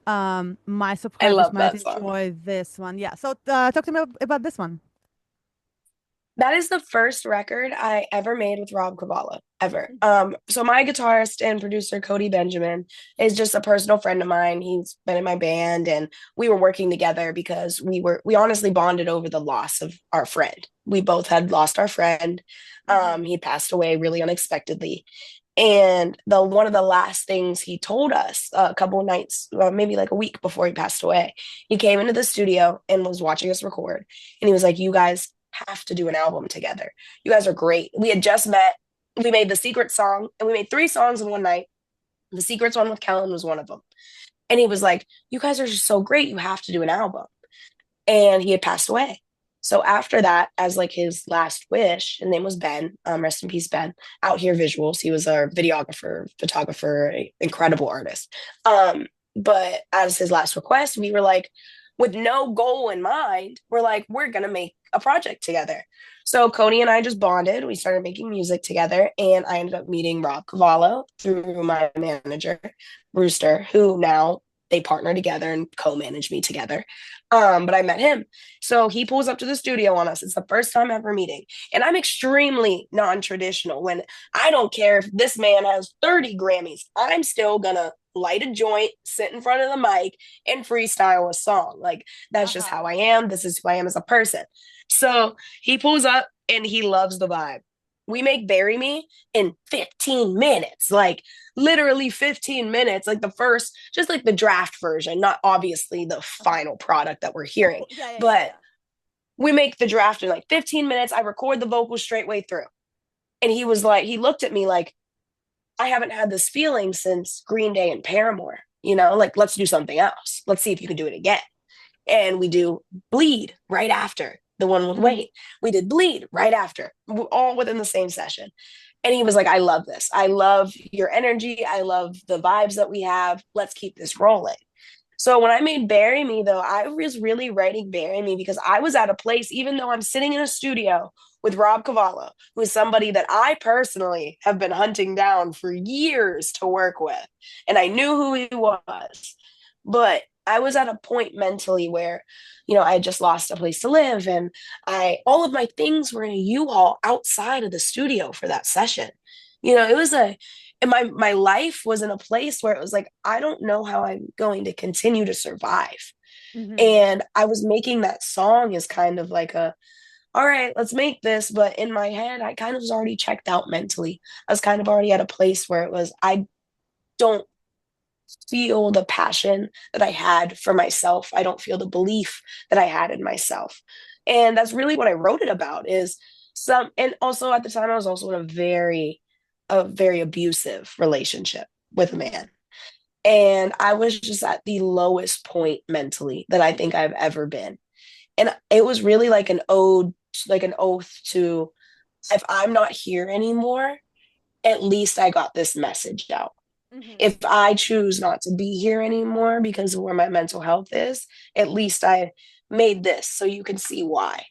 my I subscribers love might that song. enjoy this one. Yeah, so talk to me about this one. That is the first record I ever made with Rob Cavallo, ever. So my guitarist and producer Cody Benjamin is just a personal friend of mine. He's been in my band, and we were working together because we honestly bonded over the loss of our friend. We both had lost our friend. Mhm. He passed away really unexpectedly. And the one of the last things he told us a couple of nights, maybe like a week before he passed away, he came into the studio and was watching us record. And he was like, "You guys have to do an album together. You guys are great." We had just met. We made the secret song, and we made 3 songs in one night. The secrets one with Kellen was one of them. And he was like, "You guys are just so great. You have to do an album." And he had passed away. So after that, as like his last wish, his name was Ben, rest in peace, Ben, Out Here Visuals. He was a videographer, photographer, incredible artist. But as his last request, we were like, with no goal in mind, we're like, we're gonna make a project together. So Cody and I just bonded. We started making music together, and I ended up meeting Rob Cavallo through my manager, Brewster, who now they partner together and co-manage me together. But I met him. So he pulls up to the studio on us. It's the first time ever meeting. And I'm extremely non-traditional. When I don't care if this man has 30 Grammys, I'm still gonna light a joint, sit in front of the mic, and freestyle a song. Like that's just Uh-huh. how I am. This is who I am as a person. So he pulls up and he loves the vibe. We make Bury Me in 15 minutes. Like literally 15 minutes, like the first, just like the draft version, not obviously the Uh-huh. final product that we're Of hearing, course. Yeah, yeah, yeah, but yeah. we make the draft in like 15 minutes. I record the vocals straight way through. And he was like, he looked at me like, "I haven't had this feeling since Green Day and Paramore, like let's do something else. Let's see if you can do it again." And we do Bleed right after the one with Mhm. Wait. We did Bleed right after, all within the same session. And he was like, "I love this. I love your energy. I love the vibes that we have. Let's keep this rolling." So when I made Bury Me, though, I was really writing Bury Me because I was at a place, even though I'm sitting in a studio with Rob Cavallo, who is somebody that I personally have been hunting down for years to work with. And I knew who he was. But I was at a point mentally where, I had just lost a place to live, and all of my things were in a U-Haul outside of the studio for that session. It was and my life was in a place where it was like, I don't know how I'm going to continue to survive. Mhm. And I was making that song as kind of like all right, let's make this. But in my head, I kind of was already checked out mentally. I was kind of already at a place where it was, I don't feel the passion that I had for myself. I don't feel the belief that I had in myself. And that's really what I wrote it about is and also at the time I was also in a very abusive relationship with a Mhm. man. And I was just at the lowest point mentally that I think I've ever been. And it was really like an ode, like an oath to, if I'm not here anymore, at least I got this message out. Mhm. If I choose not to be here anymore because of where my mental health is, at least I made this so you can see why.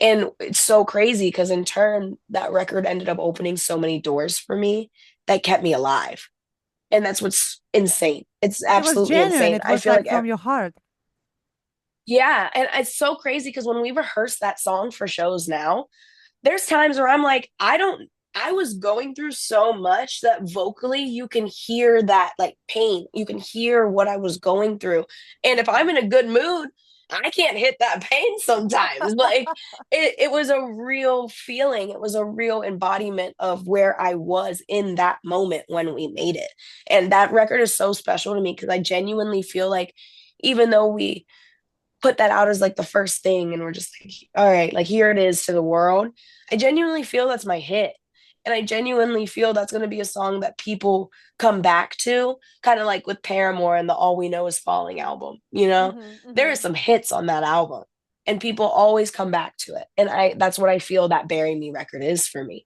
And it's so crazy because in turn, that record ended up opening so many doors for me that kept me alive. And that's what's insane. It's But it was absolutely genuine. insane. It I was feel like like, from your heart. yeah. And it's so crazy because when we rehearse that song for shows now, there's times where I'm like, I was going through so much that vocally you can hear that like pain. You can hear what I was going through. And if I'm in a good mood, I can't hit that pain sometimes. Like it was a real feeling. It was a real embodiment of where I was in that moment when we made it. And that record is so special to me because I genuinely feel like even though we put that out as like the first thing and we're just like, all right, like here it is to the world, I genuinely feel that's my hit. And I genuinely feel that's going to be a song that people come back to, kind of like with Paramore and the All We Know Is Falling album. You know, there are some hits on that album and people always come back to it. And that's what I feel that Bury Me record is for me.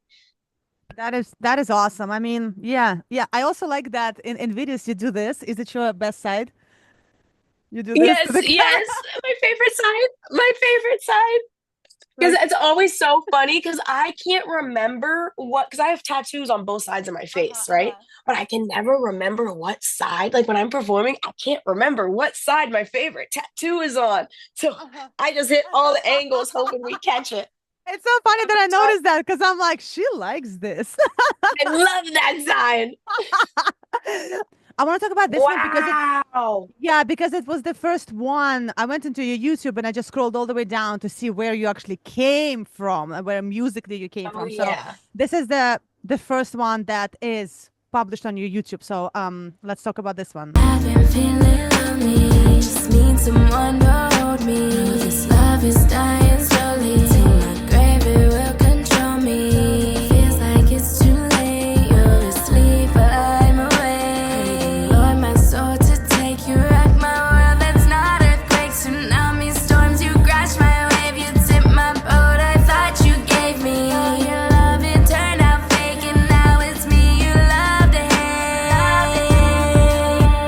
That is awesome. I mean, yeah, yeah. I also like that in videos you do this. Is it your best side? You do this to Yes, the camera. yes. My favorite side. My favorite side. Because Like, it's always so funny because I can't remember because I have tattoos on both sides of my face, right? But I can never remember what side. Like when I'm performing, I can't remember what side my favorite tattoo is on. So I just hit all the angles hoping we catch it. it's so funny that Every I time. noticed that because I'm like, she likes this. I love that side. I want to talk about this one because Wow. yeah, because it was the first one. I went into your YouTube and I just scrolled all the way down to see where you actually came from, where musically you came Oh from. So yeah. this is the first one that is published on your YouTube. So let's talk about this one. I've been feeling lonely, just need someone to hold me. This love is dying slowly, till my grave it will control me. Feels like it's too late, you're asleep but I'm awake. Lord, my soul to take you, rock my world, that's not earthquakes, tsunamis, storms. You crash my wave, you tip my boat, I thought you gave me all your love, it turned out fake, and now it's me you love to hate.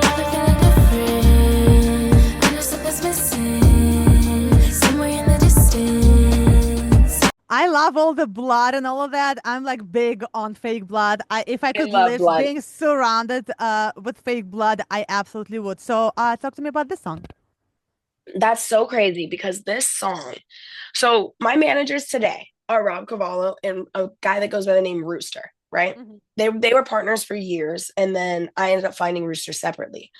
I'm feeling different, I know something's missing, somewhere in the distance. I love all the blood and all of that. I'm like big on fake blood. If I I could love live blood. being surrounded with fake blood, I absolutely would. So talk to me about this song. That's so crazy because this song. So my managers today are Rob Cavallo and a guy that goes by the name Rooster, right? They were partners for years, and then I ended up finding Rooster separately.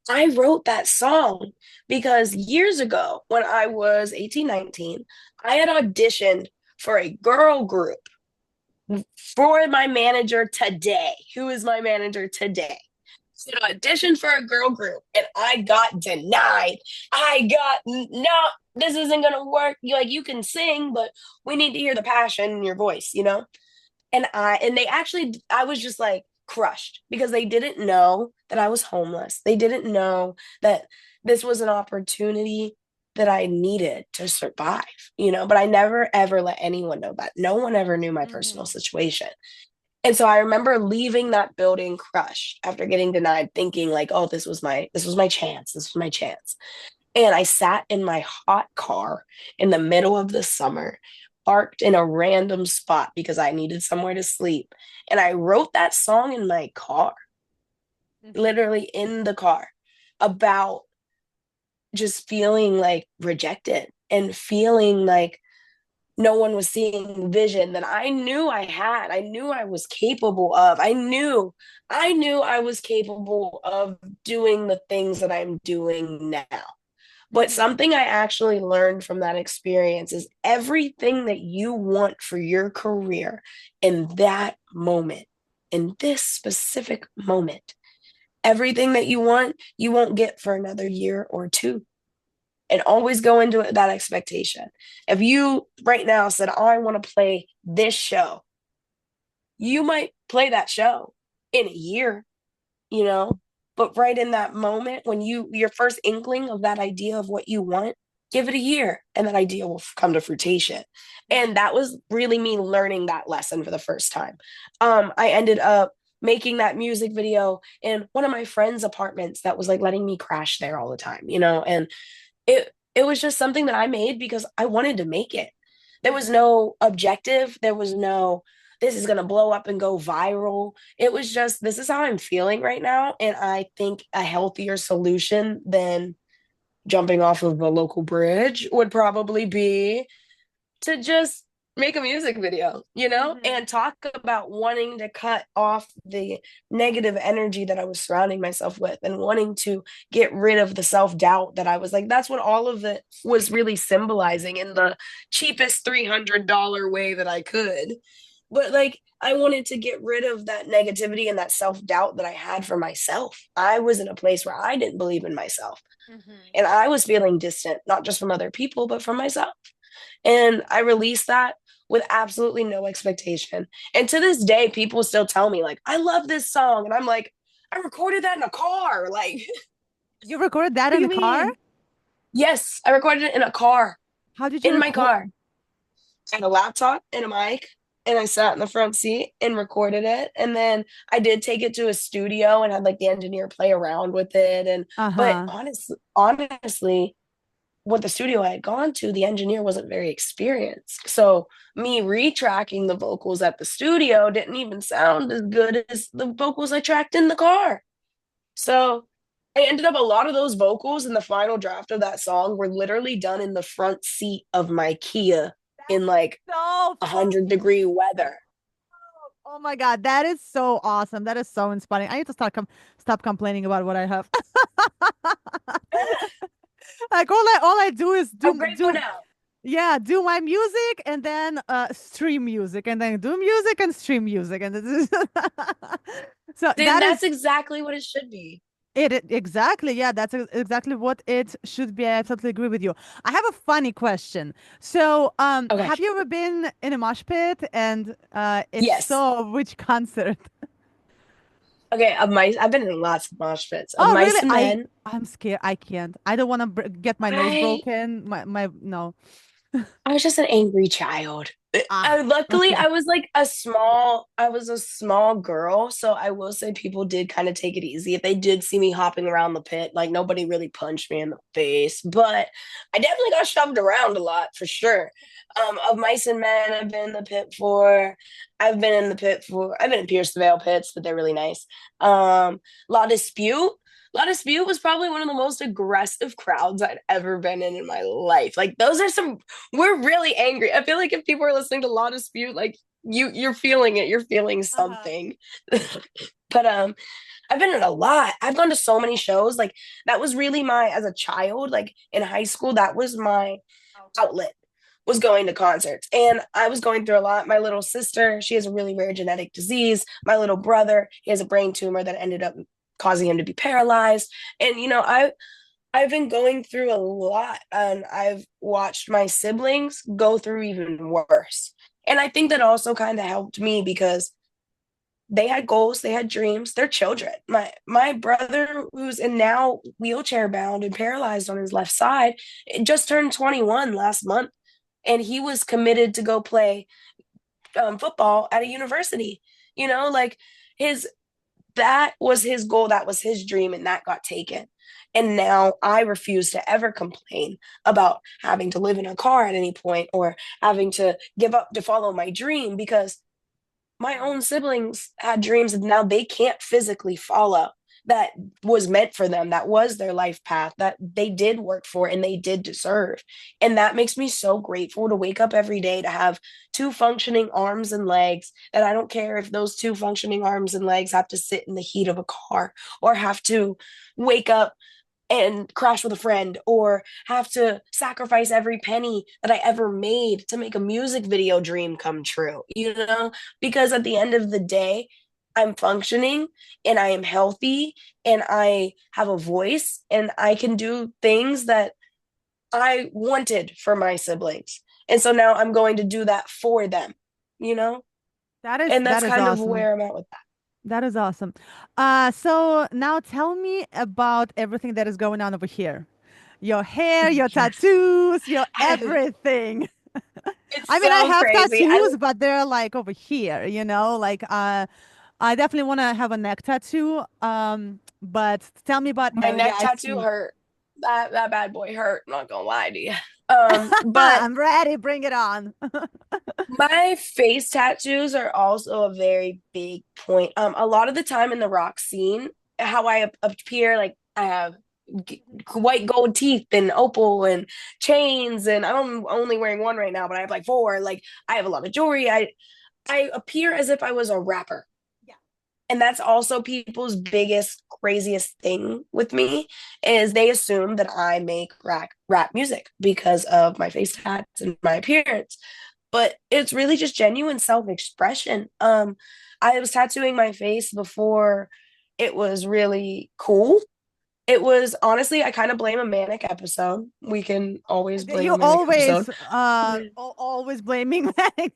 I wrote that song because years ago, when I was 18, 19, I had auditioned for a girl group for my manager today. Who is my manager today? An audition for a girl group and I got denied. I got no, this isn't gonna work. You can sing, but we need to hear the passion in your voice, you know? And they actually I was just like crushed because they didn't know that I was homeless. They didn't know that this was an opportunity that I needed to survive, you know, but I never ever let anyone know that. No one ever knew my personal situation. And so I remember leaving that building crushed after getting denied, thinking like, oh, this was my chance. This was my chance. And I sat in my hot car in the middle of the summer, parked in a random spot because I needed somewhere to sleep. And I wrote that song in my car, literally in the car, about just feeling like rejected and feeling like no one was seeing vision that I knew I had. I knew I was capable of. I knew I was capable of doing the things that I'm doing now. But something I actually learned from that experience is everything that you want for your career in that moment, in this specific moment, everything that you want, you won't get for another year or two. And always go into it with that expectation. If you right now said, oh, I want to play this show, you might play that show in a year, you know, but right in that moment when your first inkling of that idea of what you want, give it a year and that idea will come to fruition. And that was really me learning that lesson for the first time. I ended up making that music video in one of my friends' apartments that was like letting me crash there all the time, you know, and it was just something that I made because I wanted to make it. There was no objective. There was no, this is going to blow up and go viral. It was just, this is how I'm feeling right now. And I think a healthier solution than jumping off of a local bridge would probably be to just make a music video, Mhm. and talk about wanting to cut off the negative energy that I was surrounding myself with and wanting to get rid of the self doubt that I was like, that's what all of it was really symbolizing in the cheapest $300 way that I could. But like, I wanted to get rid of that negativity and that self doubt that I had for myself. I was in a place where I didn't believe in myself. Mhm. And I was feeling distant, not just from other people, but from myself. And I released that with absolutely no expectation. And to this day, people still tell me, like, I love this song. And I'm like, I recorded that in a car. Like, You recorded that what do in you the car? mean? Yes, I recorded it in a car, How did you in my record? car. I had a laptop and a mic, and I sat in the front seat and recorded it. And then I did take it to a studio and had like the engineer play around with it. But Uh-huh. honestly, what the studio I had gone to, the engineer wasn't very experienced. So me retracking the vocals at the studio didn't even sound as good as the vocals I tracked in the car. So I ended up, a lot of those vocals in the final draft of that song were literally done in the front seat of my Kia in like So a fun. 100-degree weather. Oh my God, that is so awesome. That is so inspiring. I need to stop complaining about what I have. Like all I do is I'm grateful now. do my music and then stream music and then do music and stream music and this is so Then that's exactly what it should be. exactly, yeah, that's exactly what it should be. I absolutely agree with you. I have a funny question. So, Okay. have you ever been in a mosh pit? And if Yes. so, which concert? Okay. Of mice, I've been in lots of mosh pits. Of Oh, mice really? and men, I'm scared. I can't. I don't want to get my nose I broken. My no. I was just an angry child. Ah, Luckily, okay. I was a small girl, so I will say people did kind of take it easy. If they did see me hopping around the pit, like nobody really punched me in the face, but I definitely got shoved around a lot for sure. Of mice and men, I've been in the pit for. I've been in Pierce the Veil pits, but they're really nice. La Dispute. La Dispute was probably one of the most aggressive crowds I'd ever been in my life. Like those are some, we're really angry. I feel like if people are listening to Law Dispute, like you're feeling it. You're feeling Uh-huh. something. But I've been in a lot. I've gone to so many shows. Like that was really my, as a child, like in high school, that was my outlet, was going to concerts. And I was going through a lot. My little sister, she has a really rare genetic disease. My little brother, he has a brain tumor that ended up causing him to be paralyzed. And I've been going through a lot, and I've watched my siblings go through even worse. And I think that also kind of helped me because they had goals, they had dreams, they're children. My brother, who's in now wheelchair bound and paralyzed on his left side, just turned 21 last month, and he was committed to go play football at a university. Like his that was his goal, that was his dream, and that got taken. And now I refuse to ever complain about having to live in a car at any point or having to give up to follow my dream, because my own siblings had dreams and now they can't physically follow, that was meant for them, that was their life path, that they did work for and they did deserve. And that makes me so grateful to wake up every day to have two functioning arms and legs, that I don't care if those two functioning arms and legs have to sit in the heat of a car or have to wake up and crash with a friend or have to sacrifice every penny that I ever made to make a music video dream come true, because at the end of the day, I'm functioning and I am healthy and I have a voice and I can do things that I wanted for my siblings. And so now I'm going to do that for them, you know? And That that's is kind of awesome. where I'm at with that. That is awesome. So now tell me about everything that is going on over here. Your hair, your Yes. tattoos, your everything. I It's mean, I so have crazy. tattoos, but they're like over here, like I definitely want to have a neck tattoo. But tell me about My yeah, neck I tattoo see. hurt. That bad boy hurt, not gonna lie to you. But I'm ready. Bring it on. my face tattoos are also a very big point. A lot of the time in the rock scene, how I appear, like I have white gold teeth and opal and chains, and I'm only wearing one right now, but I have like four. Like I have a lot of jewelry. I appear as if I was a rapper. Yeah. And that's also people's biggest, craziest thing with me is they assume that I make rap music because of my face tats and my appearance. But it's really just genuine self-expression. I was tattooing my face before it was really cool. It was honestly, I kind of blame a manic episode. We can always blame You a manic episode. always blaming that.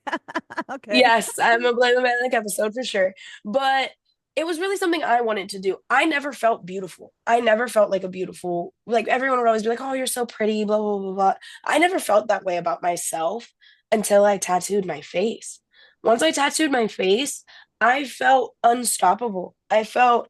Okay. Yes, I'm a blame a manic episode for sure. But it was really something I wanted to do. I never felt beautiful. I never felt like a beautiful, like everyone would always be like, oh, you're so pretty, blah, blah, blah, blah. I never felt that way about myself until I tattooed my face. Once I tattooed my face, I felt unstoppable. I felt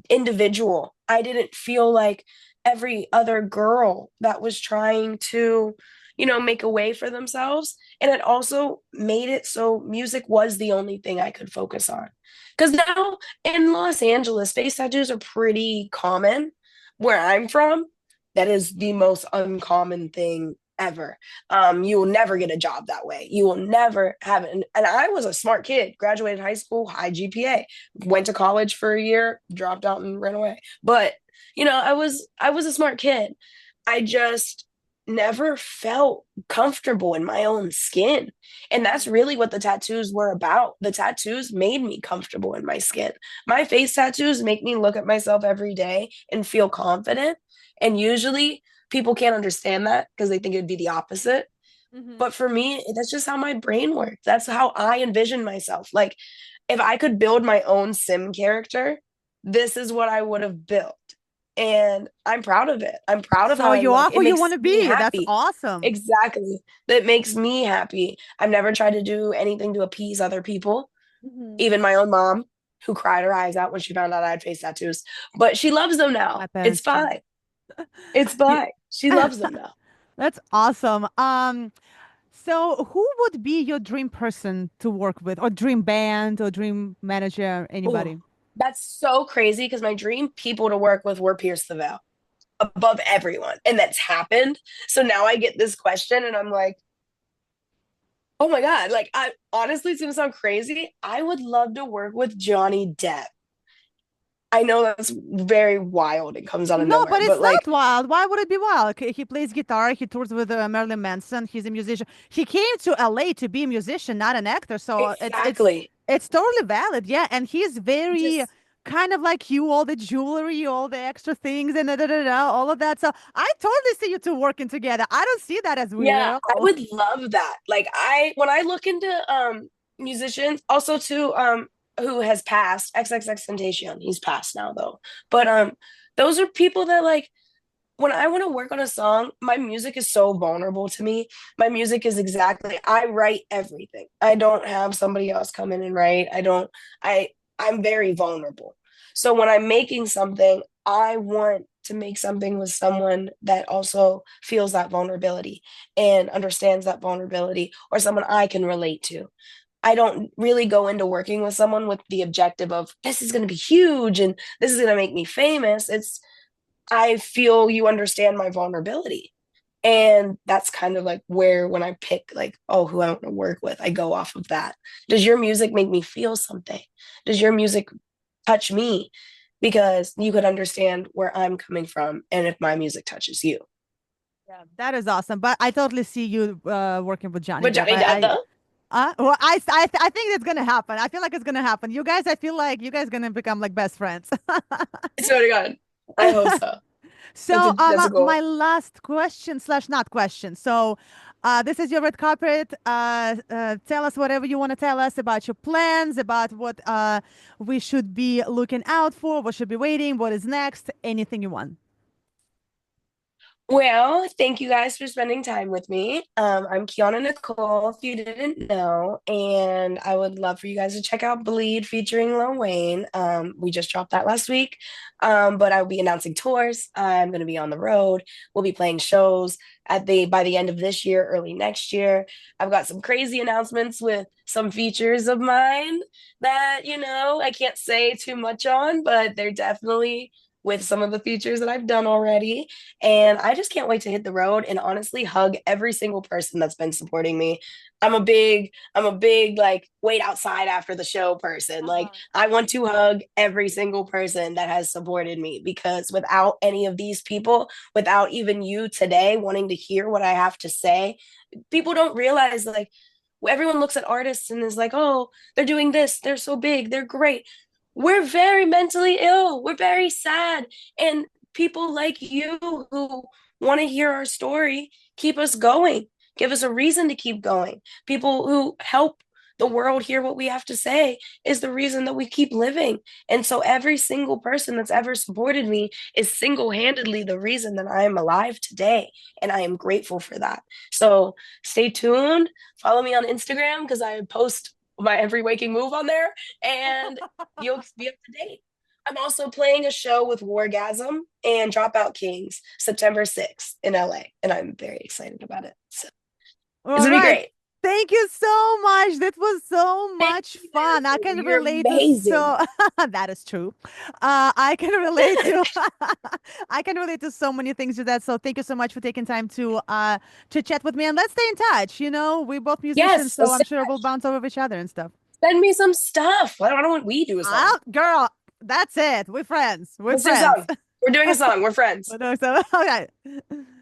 individual. I didn't feel like every other girl that was trying to, make a way for themselves. And it also made it so music was the only thing I could focus on. Because now in Los Angeles, face tattoos are pretty common. Where I'm from, that is the most uncommon thing ever. You will never get a job that way. You will never have it. And I was a smart kid, graduated high school, high GPA, went to college for a year, dropped out and ran away. But I was a smart kid. I just never felt comfortable in my own skin. And that's really what the tattoos were about. The tattoos made me comfortable in my skin. My face tattoos make me look at myself every day and feel confident. And usually people can't understand that because they think it'd be the opposite. Mhm. But for me, that's just how my brain works. That's how I envision myself. Like if I could build my own sim character, this is what I would have built. And I'm proud of it. I'm proud of So how I you look. are It who you makes want to me be. That's happy. awesome. Exactly. That makes me happy. I've never tried to do anything to appease other people, Mhm. even my own mom, who cried her eyes out when she found out I had face tattoos. But she loves them now. My It's parents too. fine. It's You- fine. She loves them now. That's awesome. So who would be your dream person to work with, or dream band, or dream manager, Oh, anybody? that's so crazy because my dream people to work with were Pierce the Veil above everyone. And that's happened. So now I get this question and I'm like, oh my God. Like, I honestly, it's gonna sound crazy. I would love to work with Johnny Depp. I know that's very wild. It comes out of No, but nowhere, it's but not like, wild. Why would it be wild? He plays guitar. He tours with Marilyn Manson. He's a musician. He came to LA to be a musician, not an actor. So exactly. it's totally valid. Yeah, and he's very Just, kind of like you, all the jewelry, all the extra things, and all of that. So I totally see you two working together. I don't see that as weird yeah, at I all. would love that. Like, when I look into musicians, also too, who has passed, XXXTentacion, he's passed now though. But those are people that like when I want to work on a song, my music is so vulnerable to me. My music is exactly, I write everything. I don't have somebody else come in and write. I I'm very vulnerable. So when I'm making something, I want to make something with someone that also feels that vulnerability and understands that vulnerability, or someone I can relate to. I don't really go into working with someone with the objective of this is going to be huge and this is going to make me famous. It's I feel you understand my vulnerability. And that's kind of like where when I pick like, oh, who I want to work with, I go off of that. Does your music make me feel something? Does your music touch me? Because you could understand where I'm coming from and if my music touches you. Yeah, that is awesome. But I totally see you working with Johnny But Depp. Johnny Depp though, Well, I think it's gonna happen. I feel like it's gonna happen. You guys, I feel like you guys gonna become like best friends. I swear to God, I hope so. So, That's a my goal. last question slash not question. So, this is your red carpet. Tell us whatever you want to tell us about your plans, about what we should be looking out for, what should be waiting, what is next, anything you want. Well, thank you guys for spending time with me. I'm Keyawna Nikole, if you didn't know, and I would love for you guys to check out Bleed featuring Lil Wayne. We just dropped that last week, but I'll be announcing tours. I'm going to be on the road. We'll be playing shows at the by the end of this year, early next year. I've got some crazy announcements with some features of mine that I can't say too much on, but they're definitely with some of the features that I've done already. And I just can't wait to hit the road and honestly hug every single person that's been supporting me. I'm a big like wait outside after the show person. Like I want to hug every single person that has supported me because without any of these people, without even you today wanting to hear what I have to say, people don't realize like everyone looks at artists and is like, "Oh, they're doing this. They're so big. They're great." We're very mentally ill. We're very sad. And people like you who want to hear our story keep us going, give us a reason to keep going. People who help the world hear what we have to say is the reason that we keep living. And so every single person that's ever supported me is single-handedly the reason that I am alive today. And I am grateful for that. So stay tuned. Follow me on Instagram because I post my every waking move on there and you'll be up to date. I'm also playing a show with Wargasm and Dropout Kings September 6th in LA, and I'm very excited about it. So it's All gonna be right. great. Thank you so much. That was so Thank much you. fun. I can You're relate to amazing. so that is true. I can relate to I can relate to so many things with that. So thank you so much for taking time to chat with me and let's stay in touch. We're both musicians, Yes, so I'm sure we'll bounce over each other and stuff. send me some stuff. I don't know what we do a song. Girl, that's it. We're friends. We're What's your friends. song? We're doing a song. We're friends. Okay.